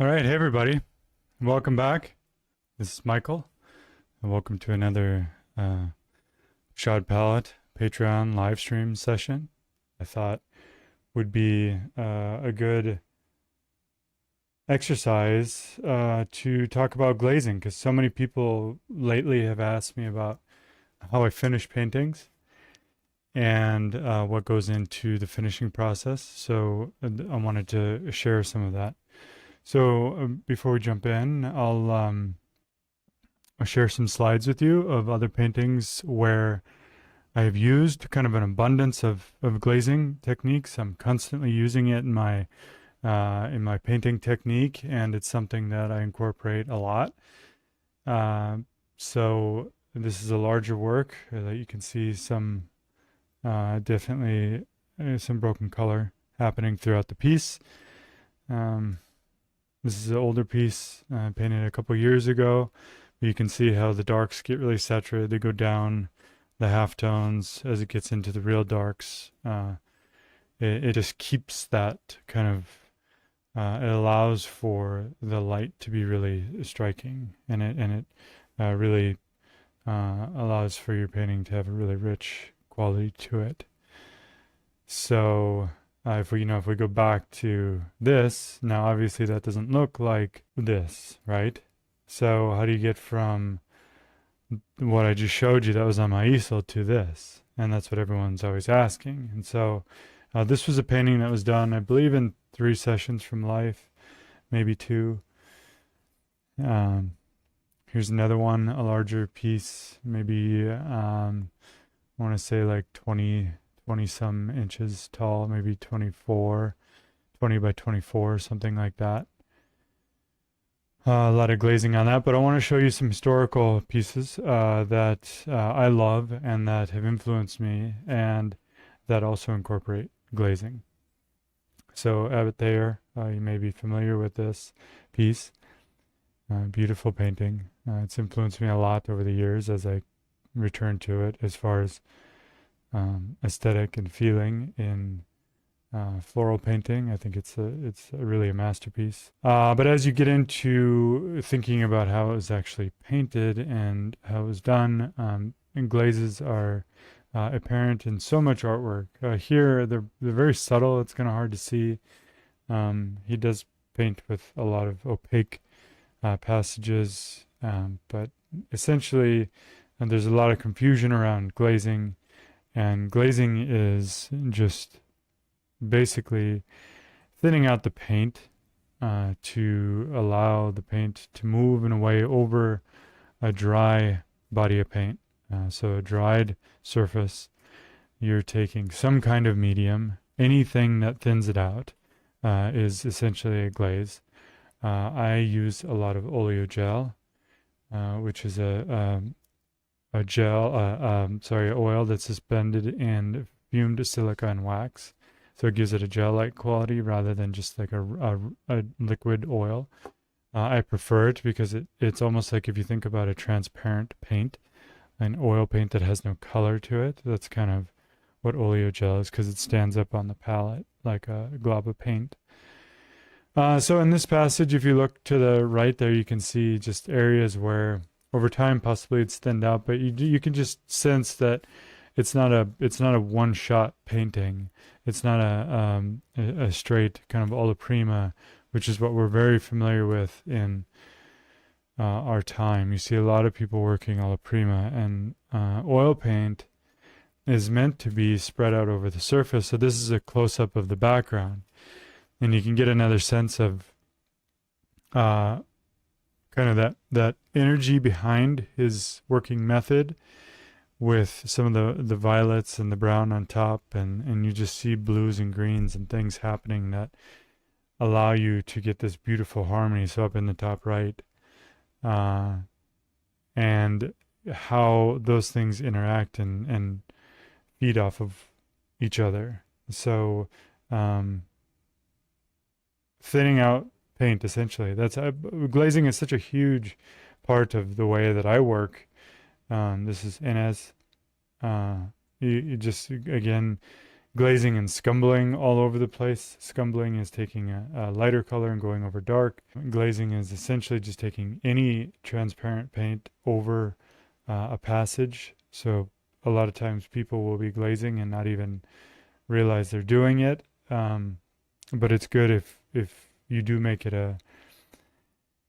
All right, hey everybody, welcome back. This is Michael, and welcome to another Shod Palette Patreon live stream session. I thought would be a good exercise to talk about glazing because so many people lately have asked me about how I finish paintings and what goes into the finishing process. So I wanted to share some of that. So before we jump in, I'll share some slides with you of other paintings where I have used kind of an abundance of glazing techniques. I'm constantly using it in my painting technique, and it's something that I incorporate a lot. So this is a larger work that you can see some definitely some broken color happening throughout the piece. This is an older piece painted a couple years ago. You can see how the darks get really saturated. They go down the halftones as it gets into the real darks. It just keeps that kind of, it allows for the light to be really striking, and it really allows for your painting to have a really rich quality to it. So if we go back to this, now obviously that doesn't look like this, right? So how do you get from what I just showed you that was on my easel to this? And that's what everyone's always asking. And so this was a painting that was done, I believe, in 3 sessions from life, maybe 2. Here's another one, a larger piece, maybe I want to say like 20 some inches tall, maybe 20 by 24, something like that. A lot of glazing on that, but I want to show you some historical pieces that I love and that have influenced me and that also incorporate glazing. So Abbott Thayer, you may be familiar with this piece. Beautiful painting. It's influenced me a lot over the years as I return to it as far as aesthetic and feeling in floral painting. I think it's really a masterpiece. But as you get into thinking about how it was actually painted and how it was done, and glazes are apparent in so much artwork. Here, they're very subtle. It's kind of hard to see. He does paint with a lot of opaque passages, but essentially, there's a lot of confusion around glazing. And glazing is just basically thinning out the paint to allow the paint to move in a way over a dry body of paint. So a dried surface, you're taking some kind of medium. Anything that thins it out is essentially a glaze. I use a lot of oleo gel, which is a oil that's suspended in fumed silica and wax. So it gives it a gel-like quality rather than just like a liquid oil. I prefer it because it's almost like if you think about a transparent paint, an oil paint that has no color to it. That's kind of what oleo gel is because it stands up on the palette like a glob of paint. So in this passage, if you look to the right there, you can see just areas where over time possibly it's thinned out, but you can just sense that it's not a one-shot painting. It's not a straight kind of alla prima, which is what we're very familiar with in our time. You see a lot of people working alla prima, and oil paint is meant to be spread out over the surface. So this is a close-up of the background, and you can get another sense of kind of that energy behind his working method, with some of the violets and the brown on top, and you just see blues and greens and things happening that allow you to get this beautiful harmony. So up in the top right, and how those things interact and feed off of each other. So thinning out paint, essentially. That's glazing is such a huge part of the way that I work. This is Inez. You just, again, glazing and scumbling all over the place. Scumbling is taking a lighter color and going over dark. Glazing is essentially just taking any transparent paint over a passage. So a lot of times people will be glazing and not even realize they're doing it. But it's good if you do make it a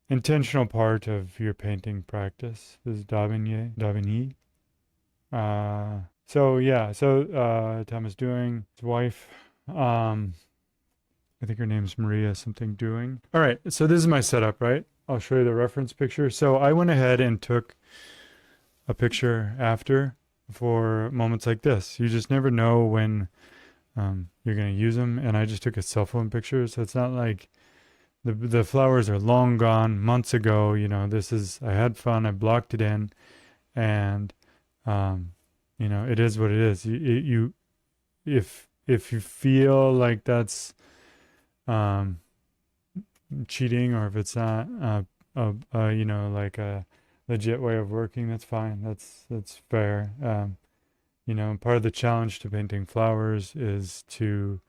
intentional part of your painting practice. This is Davigny. So yeah, Thomas Doing, his wife, I think her name's Maria something Doing. All right, so this is my setup, right? I'll show you the reference picture. So I went ahead and took a picture after for moments like this. You just never know when you're going to use them. And I just took a cell phone picture. So it's not like the flowers are long gone months ago. You know, I had fun. I blocked it in, and, you know, it is what it is. If you feel like that's, cheating, or if it's not, you know, like a legit way of working, that's fine. That's fair. You know, part of the challenge to painting flowers is to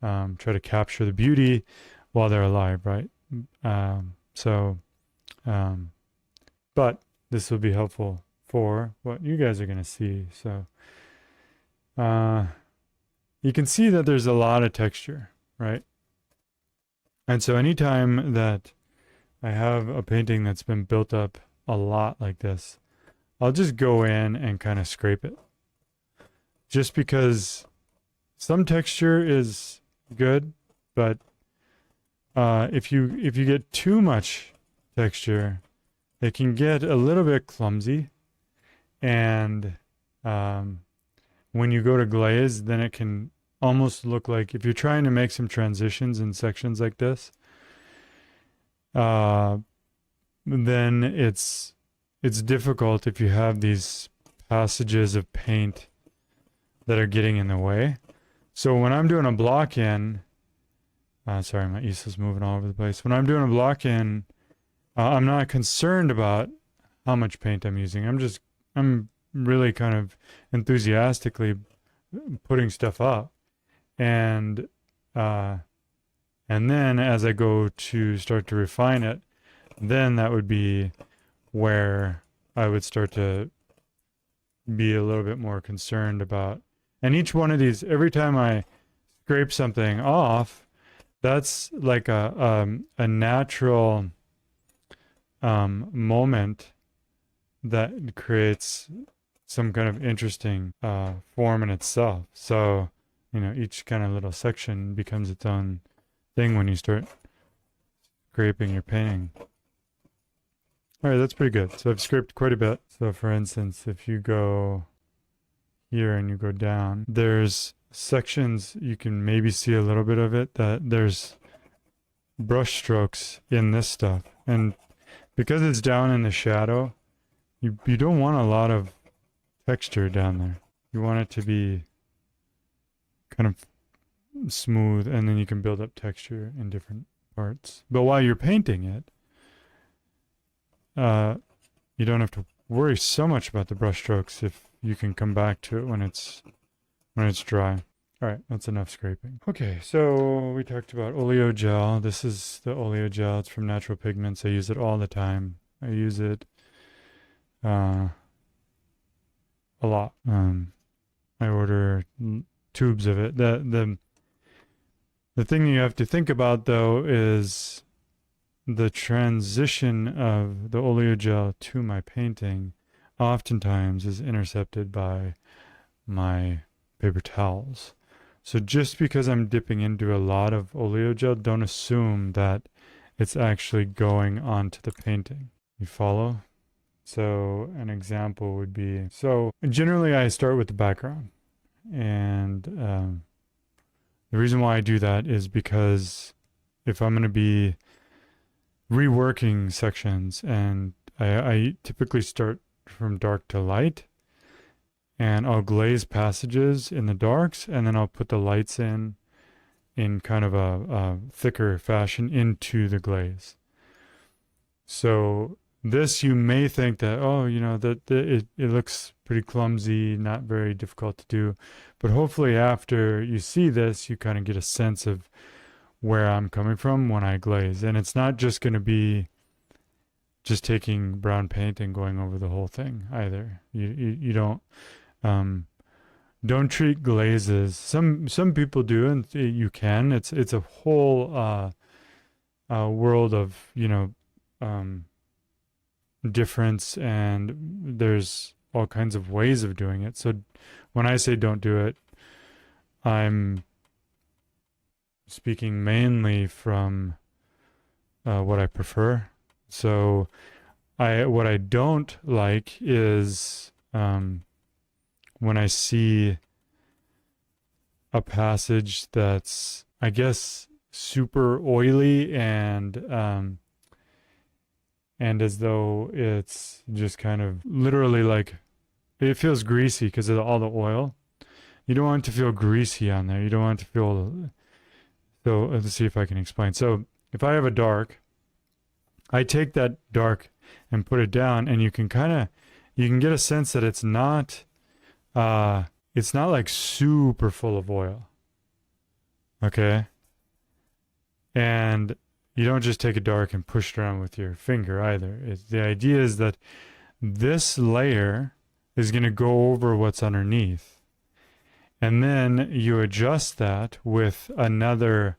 try to capture the beauty while they're alive, right? So, but this will be helpful for what you guys are going to see. So, you can see that there's a lot of texture, right? And so anytime that I have a painting that's been built up a lot like this, I'll just go in and kind of scrape it. Just because some texture is good, but if you get too much texture, it can get a little bit clumsy. And when you go to glaze, then it can almost look like, if you're trying to make some transitions in sections like this, then it's difficult if you have these passages of paint that are getting in the way. So when I'm doing a block in, sorry, my easel's moving all over the place. When I'm doing a block in, I'm not concerned about how much paint I'm using. I'm really kind of enthusiastically putting stuff up. And then as I go to start to refine it, then that would be where I would start to be a little bit more concerned about. And each one of these, every time I scrape something off, that's like a natural moment that creates some kind of interesting form in itself. So, you know, each kind of little section becomes its own thing when you start scraping your painting. All right, that's pretty good. So I've scraped quite a bit. So for instance, if you go here and you go down, there's sections, you can maybe see a little bit of it, that there's brush strokes in this stuff. And because it's down in the shadow, you don't want a lot of texture down there. You want it to be kind of smooth, and then you can build up texture in different parts. But while you're painting it, you don't have to worry so much about the brush strokes if you can come back to it when it's dry. All right, that's enough scraping. Okay, so we talked about oleo gel. This is the oleo gel. It's from Natural Pigments. I use it all the time. I use it a lot. I order tubes of it. The thing you have to think about, though, is the transition of the oleo gel to my painting oftentimes is intercepted by my paper towels. So just because I'm dipping into a lot of oleo gel, don't assume that it's actually going onto the painting. You follow? So an example would be, so generally I start with the background. And the reason why I do that is because if I'm going to be reworking sections, and I typically start from dark to light, and I'll glaze passages in the darks, and then I'll put the lights in kind of a thicker fashion into the glaze. So this you may think that, oh, you know, that it looks pretty clumsy, not very difficult to do. But hopefully after you see this, you kind of get a sense of where I'm coming from when I glaze. And it's not just going to be just taking brown paint and going over the whole thing either. You don't treat glazes. Some people do, and you can. It's a whole world of, you know, difference, and there's all kinds of ways of doing it. So when I say don't do it, I'm speaking mainly from what I prefer. So what I don't like is when I see a passage that's, I guess, super oily and as though it's just kind of literally like it feels greasy because of all the oil. You don't want it to feel greasy on there. You don't want it to feel. So let's see if I can explain. So if I have a dark, I take that dark and put it down, and you can get a sense that it's not like super full of oil. Okay. And you don't just take a dark and push it around with your finger either. The idea is that this layer is going to go over what's underneath. And then you adjust that with another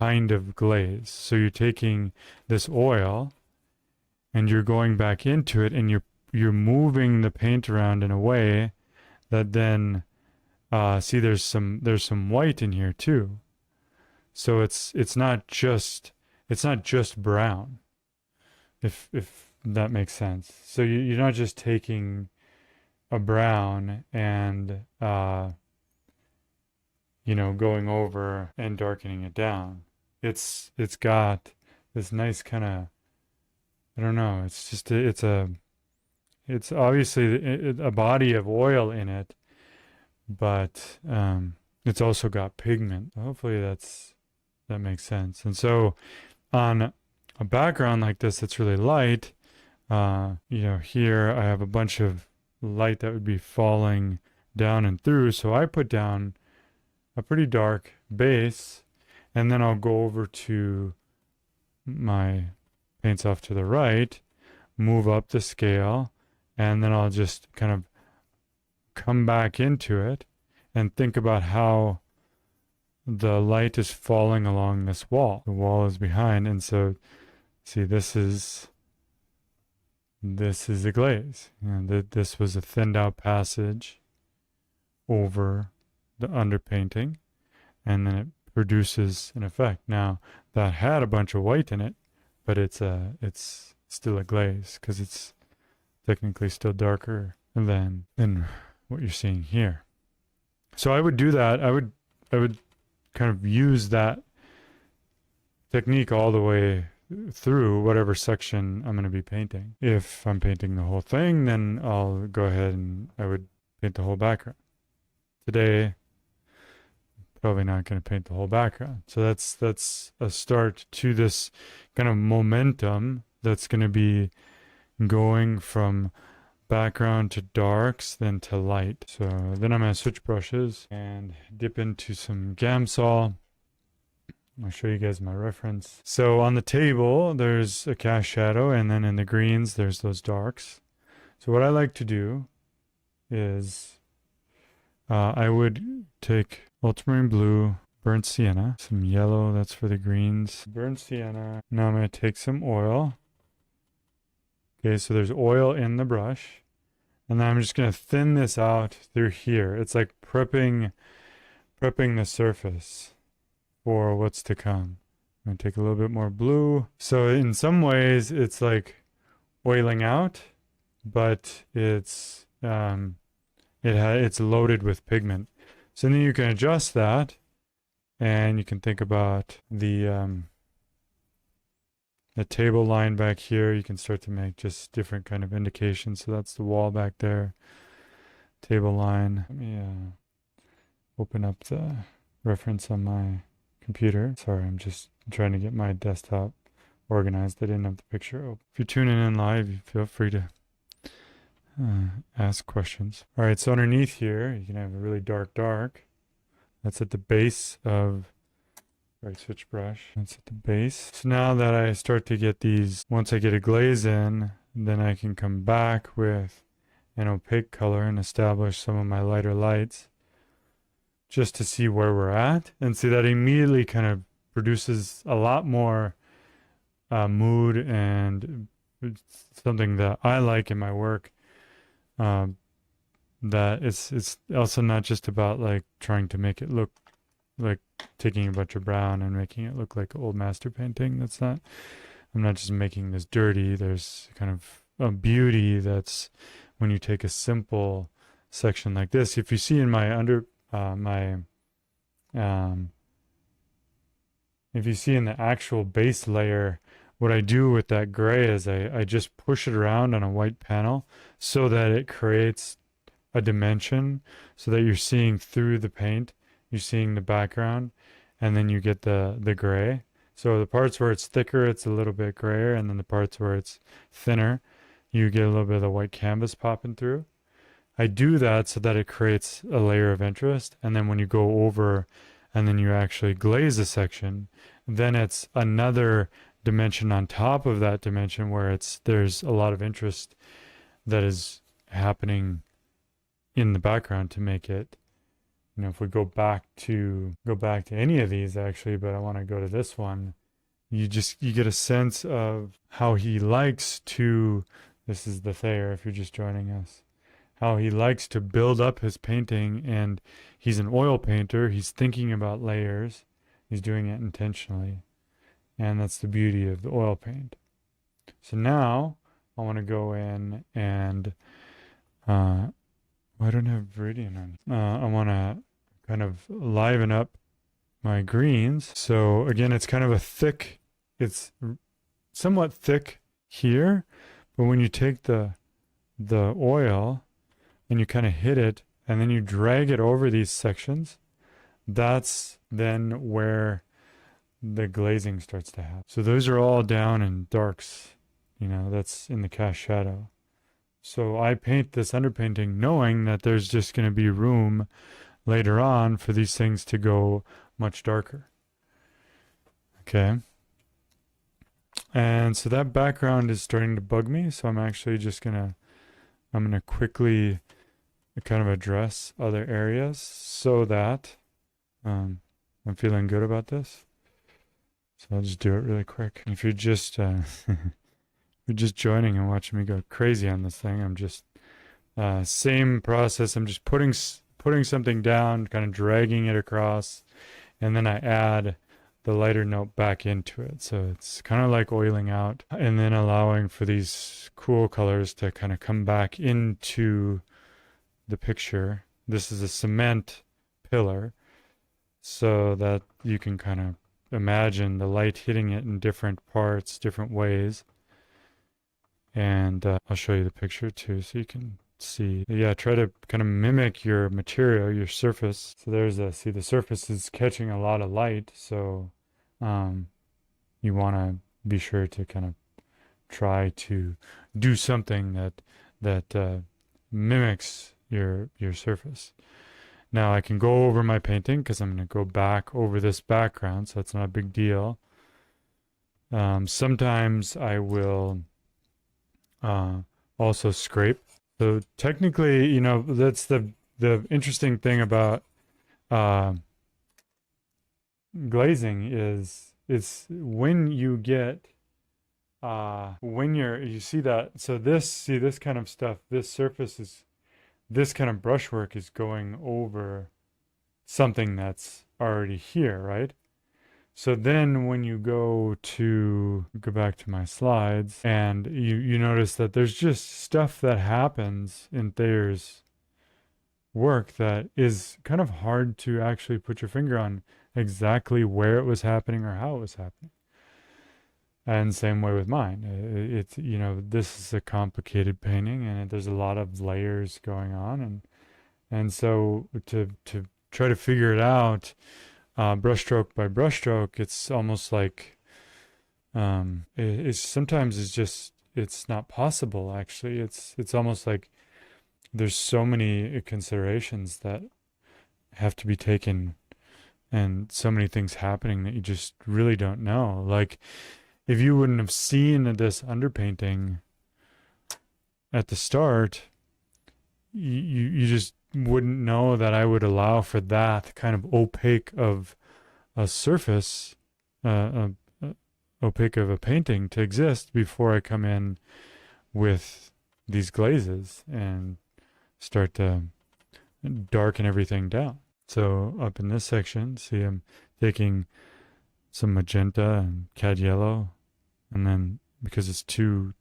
kind of glaze. So you're taking this oil and you're going back into it, and you're moving the paint around in a way that then see, there's some white in here too. So it's not just brown, if that makes sense. So you're not just taking a brown and you know, going over and darkening it down. It's got this nice kind of, I don't know, it's just it's obviously a body of oil in it, but it's also got pigment. Hopefully that makes sense. And so on a background like this that's really light, you know, here I have a bunch of light that would be falling down and through. So I put down a pretty dark base, and then I'll go over to my paints off to the right, move up the scale, and then I'll just kind of come back into it and think about how the light is falling along this wall. The wall is behind, and so see, this is a glaze. You know, this was a thinned out passage over the underpainting, and then it produces an effect. Now that had a bunch of white in it, but it's still a glaze because it's technically still darker than what you're seeing here. So I would do that. I would kind of use that technique all the way through whatever section I'm going to be painting. If I'm painting the whole thing, then I'll go ahead and I would paint the whole background. Today, probably not going to paint the whole background. So that's a start to this kind of momentum that's going to be going from background to darks, then to light. So then I'm going to switch brushes and dip into some Gamsol. I'll show you guys my reference. So on the table, there's a cast shadow, and then in the greens, there's those darks. So what I like to do is I would take ultramarine blue, burnt sienna, some yellow, that's for the greens, burnt sienna. Now I'm going to take some oil. Okay, so there's oil in the brush. And then I'm just going to thin this out through here. It's like prepping the surface for what's to come. I'm going to take a little bit more blue. So in some ways, it's like oiling out, but it's loaded with pigment. So then you can adjust that, and you can think about the table line back here. You can start to make just different kind of indications. So that's the wall back there, table line. Let me open up the reference on my computer. Sorry, I'm just trying to get my desktop organized. I didn't have the picture open. If you're tuning in live, you feel free to ask questions. All right, so underneath here, you can have a really dark. That's at the base of, right, switch brush. That's at the base. So now that I start to get these, once I get a glaze in, then I can come back with an opaque color and establish some of my lighter lights just to see where we're at. And see that immediately kind of produces a lot more mood, and it's something that I like in my work. That it's also not just about like trying to make it look like taking a bunch of brown and making it look like old master painting. That's not, I'm not just making this dirty. There's kind of a beauty that's when you take a simple section like this. If you see in my if you see in the actual base layer, what I do with that gray is I just push it around on a white panel so that it creates a dimension, so that you're seeing through the paint, you're seeing the background, and then you get the gray. So the parts where it's thicker, it's a little bit grayer, and then the parts where it's thinner, you get a little bit of the white canvas popping through. I do that so that it creates a layer of interest, and then when you go over and then you actually glaze a section, then it's another dimension on top of that dimension where there's a lot of interest that is happening in the background to make it, if we go back to any of these actually, but I want to go to this one, you get a sense of how he likes to, this is the Thayer if you're just joining us, how he likes to build up his painting. And he's an oil painter, he's thinking about layers, he's doing it intentionally, and that's the beauty of the oil paint. So now I want to go in and I don't have Viridian on. I want to kind of liven up my greens. So again, it's kind of it's somewhat thick here, but when you take the oil and you kind of hit it and then you drag it over these sections, that's then where the glazing starts to happen. So those are all down in darks, that's in the cast shadow. So I paint this underpainting knowing that there's just going to be room later on for these things to go much darker. Okay. And so that background is starting to bug me. So I'm actually just I'm going to quickly kind of address other areas so that I'm feeling good about this. So I'll just do it really quick. If you're just you're just joining and watching me go crazy on this thing, I'm just same process. I'm just putting something down, kind of dragging it across, and then I add the lighter note back into it. So it's kind of like oiling out and then allowing for these cool colors to kind of come back into the picture. This is a cement pillar so that you can kind of imagine the light hitting it in different parts, different ways. And I'll show you the picture too so you can see. Yeah, try to kind of mimic your material, your surface. So there's see, the surface is catching a lot of light, so you want to be sure to kind of try to do something that mimics your surface. Now I can go over my painting because I'm going to go back over this background, so it's not a big deal. Sometimes I will also scrape. So technically, that's the interesting thing about glazing is it's when you get when you see that. So this kind of stuff, this surface is, this kind of brushwork is going over something that's already here, right? So then when you go back to my slides and you notice that there's just stuff that happens in Thayer's work that is kind of hard to actually put your finger on exactly where it was happening or how it was happening. And same way with mine. It's, this is a complicated painting and there's a lot of layers going on. And so to try to figure it out, brushstroke by brushstroke, it's almost like It's sometimes it's not possible. Actually, it's almost like there's so many considerations that have to be taken, and so many things happening that you just really don't know. Like if you wouldn't have seen this underpainting at the start, you just wouldn't know that I would allow for that kind of opaque of a surface, uh, opaque of a painting to exist before I come in with these glazes and start to darken everything down. So up in this section, see I'm taking some magenta and cad yellow, and then because it's too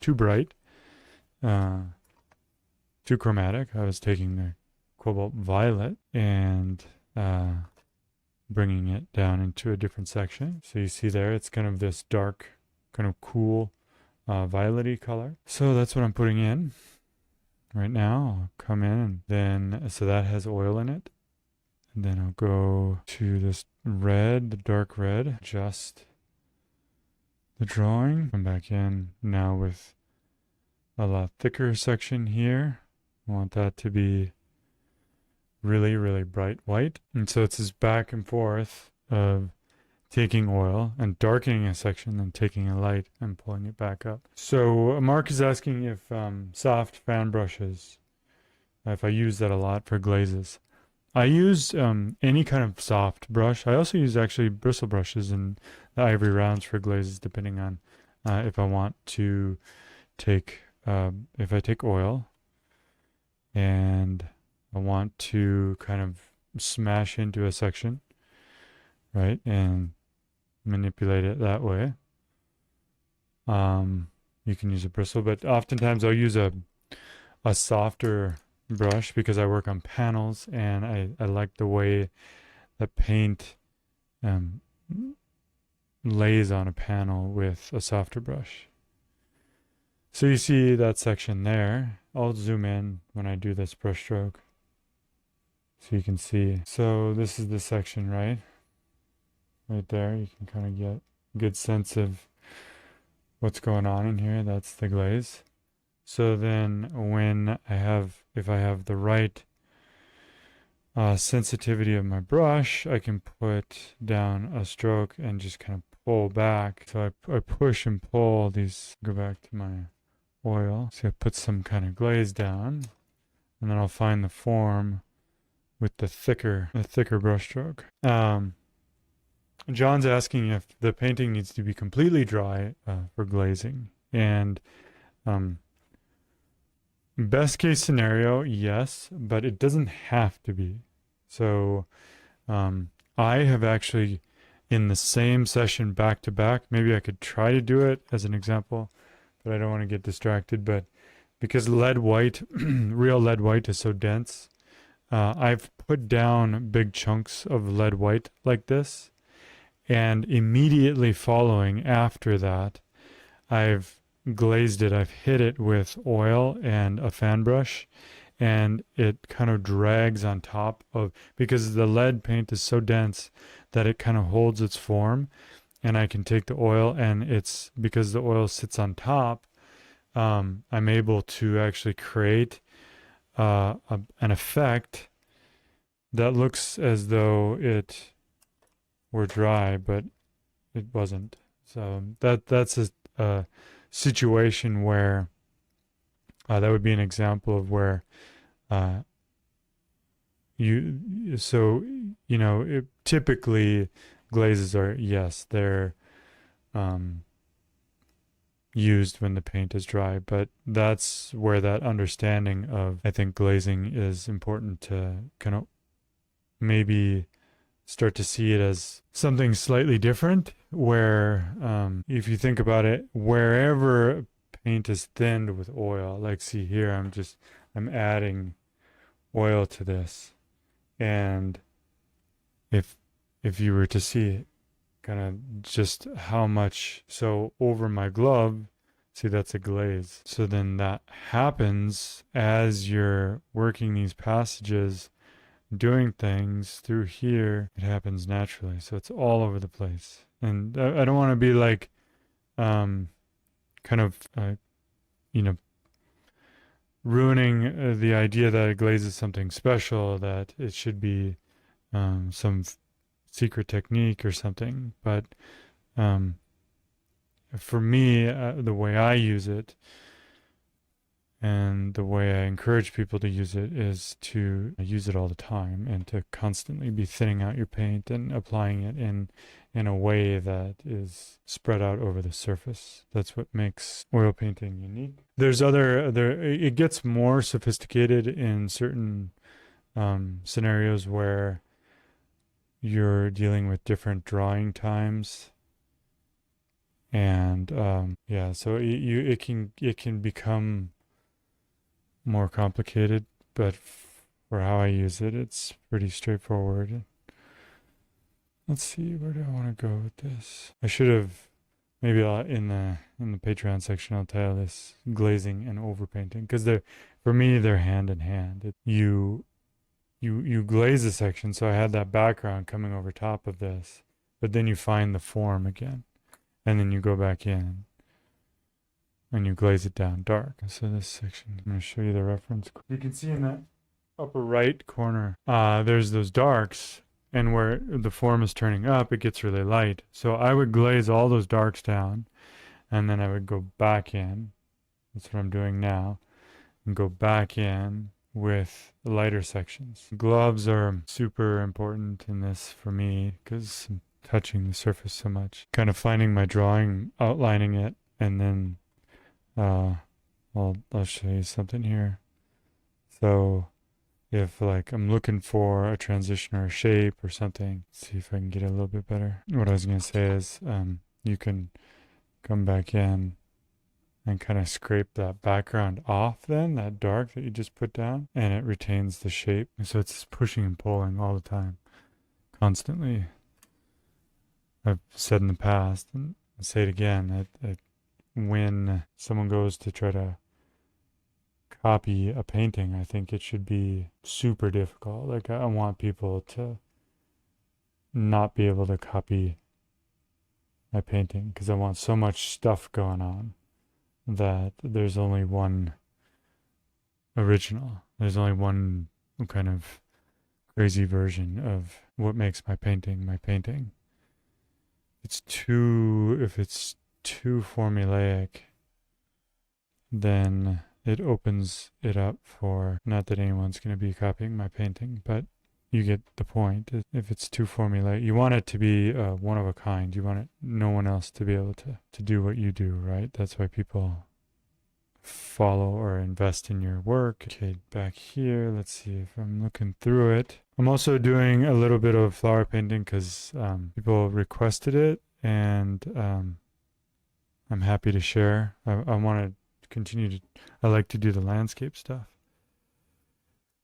bright, uh, too chromatic, I was taking the cobalt violet and bringing it down into a different section. So you see there, it's kind of this dark, kind of cool, violet-y color. So that's what I'm putting in right now. I'll come in and then, so that has oil in it. And then I'll go to this red, the dark red, adjust the drawing. Come back in now with a lot thicker section here. I want that to be really, really bright white. And so it's this back and forth of taking oil and darkening a section, then taking a light and pulling it back up. So Mark is asking if soft fan brushes, if I use that a lot for glazes. I use any kind of soft brush. I also use actually bristle brushes and the ivory rounds for glazes, depending on if I want to take, if I take oil and I want to kind of smash into a section, right, and manipulate it that way. You can use a bristle, but oftentimes I'll use a softer brush because I work on panels and I like the way the paint lays on a panel with a softer brush. So you see that section there. I'll zoom in when I do this brush stroke so you can see. So this is the section, right? Right there, you can kind of get a good sense of what's going on in here. That's the glaze. So then when if I have the right sensitivity of my brush, I can put down a stroke and just kind of pull back. So I push and pull these, go back to my oil. So I put some kind of glaze down, and then I'll find the form with the thicker brush stroke. John's asking if the painting needs to be completely dry for glazing. And best case scenario, yes, but it doesn't have to be. So I have actually, in the same session back to back, maybe I could try to do it as an example, but I don't want to get distracted. But because lead white, real lead white is so dense, I've put down big chunks of lead white like this. And immediately following after that, I've glazed it. I've hit it with oil and a fan brush, and it kind of drags on top of, because the lead paint is so dense that it kind of holds its form, and I can take the oil, and it's because the oil sits on top, I'm able to actually create an effect that looks as though it were dry, but it wasn't. So that's a situation where that would be an example of where typically glazes are, yes, they're used when the paint is dry, but that's where that understanding of, I think, glazing is important to kind of maybe start to see it as something slightly different, where if you think about it, wherever paint is thinned with oil, like see here, I'm adding oil to this, and if you were to see kind of just how much, so over my glove, see that's a glaze. So then that happens as you're working these passages, doing things through here, it happens naturally. So it's all over the place. And I don't want to be like kind of, you know, ruining the idea that a glaze is something special, that it should be some secret technique or something. But um, for me, the way I use it and the way I encourage people to use it is to use it all the time and to constantly be thinning out your paint and applying it in a way that is spread out over the surface. That's what makes oil painting unique. There's it gets more sophisticated in certain scenarios where you're dealing with different drying times. And yeah, so it can become more complicated, but for how I use it, it's pretty straightforward. Let's see, where do I want to go with this? I should have maybe in the Patreon section I'll title this glazing and overpainting, because for me they're hand in hand. You glaze a section, so I had that background coming over top of this, but then you find the form again, and then you go back in and you glaze it down dark. So this section, I'm going to show you the reference. You can see in that upper right corner, there's those darks, and where the form is turning up, it gets really light. So I would glaze all those darks down, and then I would go back in. That's what I'm doing now, and go back in with lighter sections. Gloves are super important in this for me because I'm touching the surface so much. Kind of finding my drawing, outlining it, and then I'll show you something here. So if like I'm looking for a transition or a shape or something, see if I can get it a little bit better. What I was going to say is you can come back in and kind of scrape that background off then, that dark that you just put down, and it retains the shape. So it's pushing and pulling all the time, constantly. I've said in the past, and I'll say it again, when someone goes to try to copy a painting, I think it should be super difficult. Like I want people to not be able to copy my painting because I want so much stuff going on that there's only one original. There's only one kind of crazy version of what makes my painting my painting. If it's too formulaic, then it opens it up for, not that anyone's going to be copying my painting, but you get the point. If it's too formulaic, you want it to be one of a kind. You want no one else to be able to do what you do, right? That's why people follow or invest in your work. Okay, back here, let's see if I'm looking through it. I'm also doing a little bit of flower painting because people requested it, and I'm happy to share. I want to continue to, I like to do the landscape stuff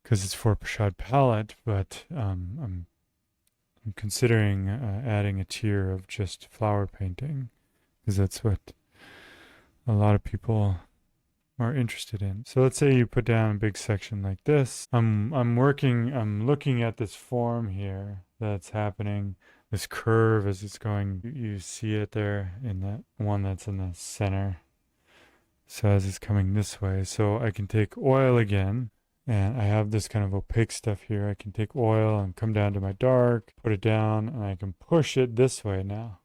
because it's for Prashad palette, but I'm considering adding a tier of just flower painting because that's what a lot of people are interested in. So let's say you put down a big section like this. I'm looking at this form here that's happening, this curve as it's going. You see it there in that one that's in the center. So as it's coming this way, so I can take oil again, and I have this kind of opaque stuff here. I can take oil and come down to my dark, put it down, and I can push it this way now.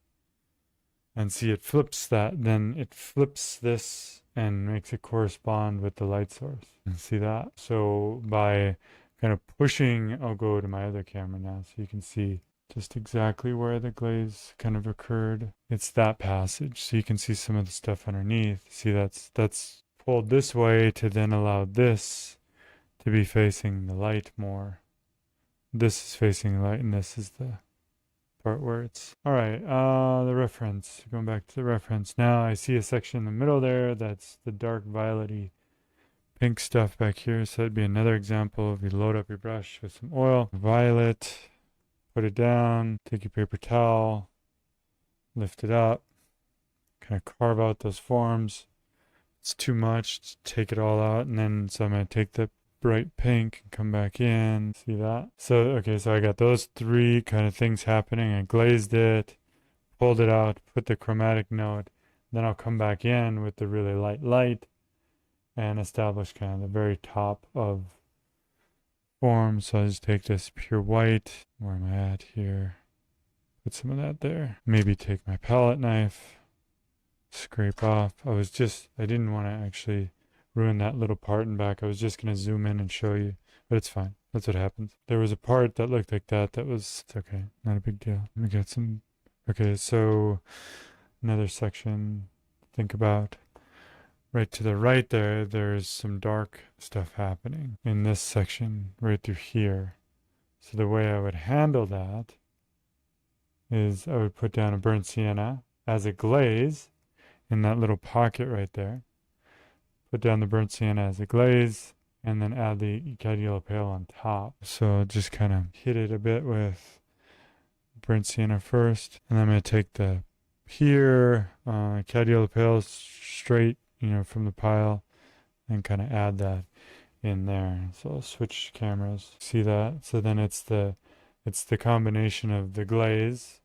And see, it flips that, then it flips this and makes it correspond with the light source. And see that? So by kind of pushing, I'll go to my other camera now so you can see just exactly where the glaze kind of occurred. It's that passage, so you can see some of the stuff underneath. See, that's pulled this way to then allow this to be facing the light more. This is facing the light, and this is the part where it's... All right, the reference. Going back to the reference. Now I see a section in the middle there. That's the dark violet-y pink stuff back here. So that'd be another example. If you load up your brush with some oil, violet, put it down, take your paper towel, lift it up, kind of carve out those forms. It's too much, take it all out, and then so I'm going to take the bright pink and come back in. See that? So, okay, so I got those three kind of things happening. I glazed it, pulled it out, put the chromatic note, Then I'll come back in with the really light light and establish kind of the very top of form. So I'll just take this pure white. Where am I at here? Put some of that there. Maybe take my palette knife, scrape off. I didn't want to actually ruin that little part in back. I was just going to zoom in and show you, but it's fine. That's what happens. There was a part that looked like that. It's okay. Not a big deal. Let me get some. Okay, so another section to think about. Right to the right there, there's some dark stuff happening in this section right through here. So the way I would handle that is I would put down a burnt sienna as a glaze in that little pocket right there. Put down the burnt sienna as a glaze, and then add the cad yellow pale on top. So just kind of hit it a bit with burnt sienna first, and then I'm going to take the here cad yellow pale straight, from the pile, and kind of add that in there. So I'll switch cameras. See that? So then it's the combination of the glaze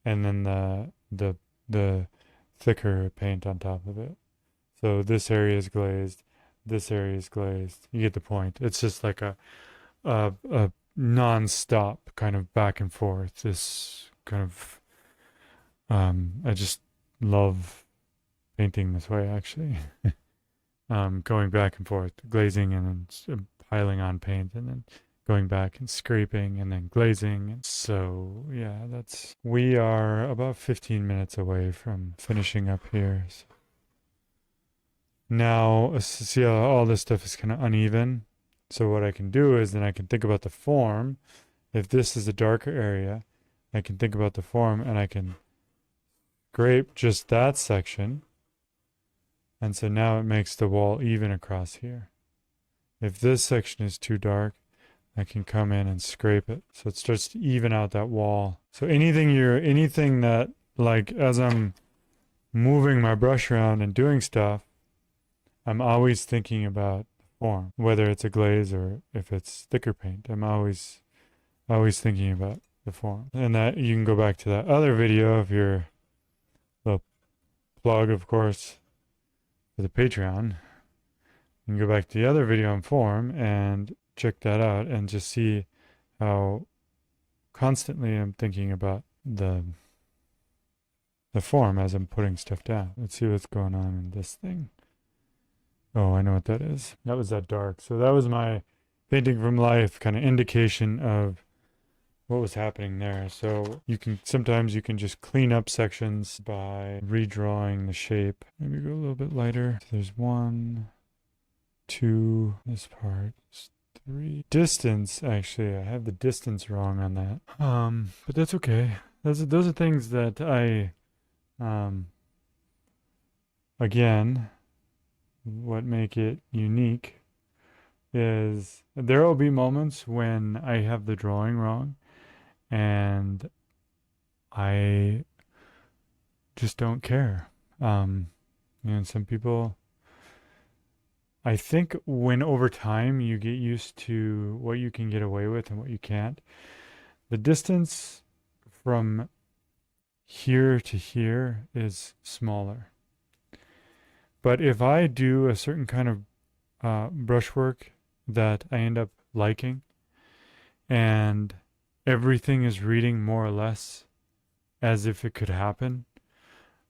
and then the thicker paint on top of it. So this area is glazed, this area is glazed. You get the point. It's just like a non-stop kind of back and forth. This kind of I just love painting this way, actually. Going back and forth, glazing and then piling on paint, and then going back and scraping and then glazing. So yeah, we are about 15 minutes away from finishing up here. So now, see how all this stuff is kind of uneven. So what I can do is then I can think about the form. If this is a darker area, I can think about the form and I can scrape just that section. And so now it makes the wall even across here. If this section is too dark, I can come in and scrape it. So it starts to even out that wall. So anything that, like, as I'm moving my brush around and doing stuff, I'm always thinking about the form, whether it's a glaze or if it's thicker paint. I'm always thinking about the form. And that you can go back to that other video if you're the plug, of course, for the Patreon. You can go back to the other video on form and check that out and just see how constantly I'm thinking about the form as I'm putting stuff down. Let's see what's going on in this thing. Oh, I know what that is. That was that dark. So that was my painting from life kind of indication of what was happening there. So sometimes you can just clean up sections by redrawing the shape. Maybe go a little bit lighter. So there's 1, 2, this part, 3. Distance, actually, I have the distance wrong on that. But that's okay. Those are things that I, again, what make it unique is there will be moments when I have the drawing wrong and I just don't care. And some people, I think when over time you get used to what you can get away with and what you can't, the distance from here to here is smaller. But if I do a certain kind of brushwork that I end up liking and everything is reading more or less as if it could happen,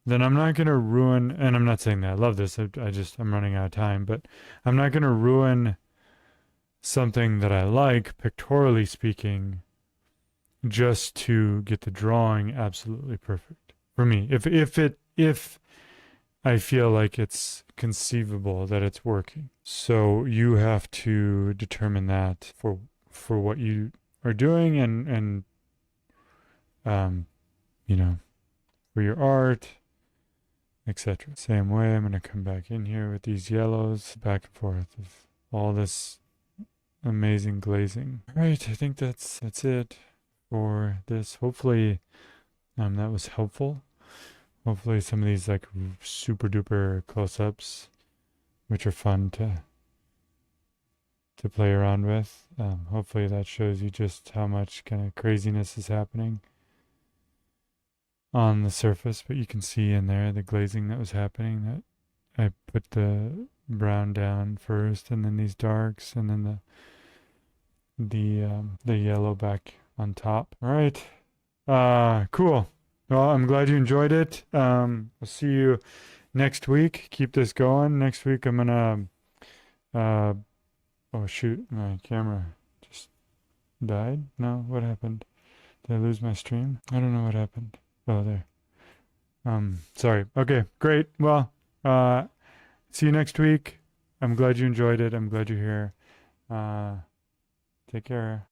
then I'm not going to ruin, and I'm not saying that I love this, I'm running out of time, but I'm not going to ruin something that I like, pictorially speaking, just to get the drawing absolutely perfect for me. If I feel like it's conceivable that it's working. So you have to determine that for what you are doing and for your art, etc. Same way, I'm going to come back in here with these yellows, back and forth of all this amazing glazing. All right, I think that's it for this. Hopefully that was helpful. Hopefully some of these like super duper close-ups, which are fun to play around with. Hopefully that shows you just how much kind of craziness is happening. on the surface, but you can see in there the glazing that was happening. That I put the brown down first, and then these darks, and then the yellow back on top. All right. Cool. Well, I'm glad you enjoyed it. I'll see you next week. Keep this going. Next week I'm gonna oh shoot, my camera just died. No, what happened? Did I lose my stream? I don't know what happened. Oh, there. Sorry. Okay, great. Well, see you next week. I'm glad you enjoyed it. I'm glad you're here. Take care.